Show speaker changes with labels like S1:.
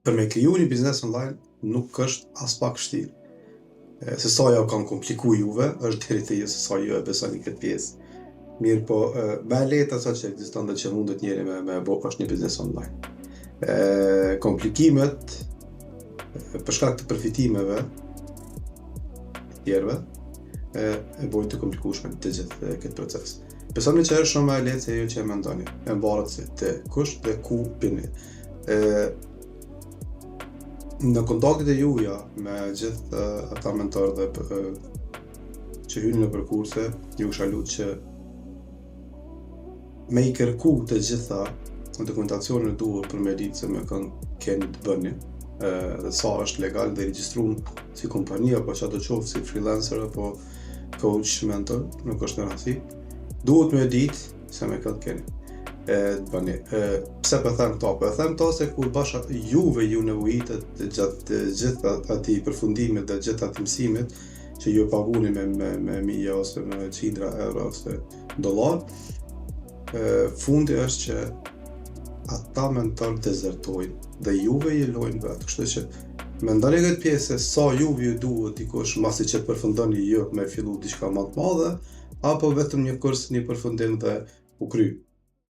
S1: Për me kriju një biznes online nuk është as pak vështirë. Se sa ja kanë kompliku juve, është deri te ju se sa ju e besoni këtë pjesë. Mirë po, me lehtë aso që ekziston dhe që mundet njeri me bo është një biznes online. Komplikimet, për shkak të përfitimeve tjerëve, e bojnë të komplikueshme të gjithë këtë proces. Besoni që është shumë më e lehtë se ju që e mendoni. E mbarët se të kush dhe ku bini. Në kontaktet e juja me gjithë ata mentorë dhe që hynë në përkurse, ju kisha lutë që me i kërku të gjitha dokumentacionin e duhur për me ditë se me keni të bëni, dhe sa është legal dhe registruar si kompani apo çdo qoftë si freelancer apo coach, mentor, nuk është në rasti. Duhet me ditë se me këtë keni. Bëni. Pse po them këto? Po them këto se kur basha juve ju nevojitet gjatë gjithë atij përfundimit dhe gjithë atij mësimit që ju paguni me mija ose me qindra euro ose dollar, fundi është që ata mentor dezertojnë dhe juve i lojnë vetë. Kështu që mendoni këtë pjesë se sa juve ju duhet dikush masi që përfundoni ju me fillu diçka më të madhe, apo vetëm një kurs, një përfundim dhe u kry.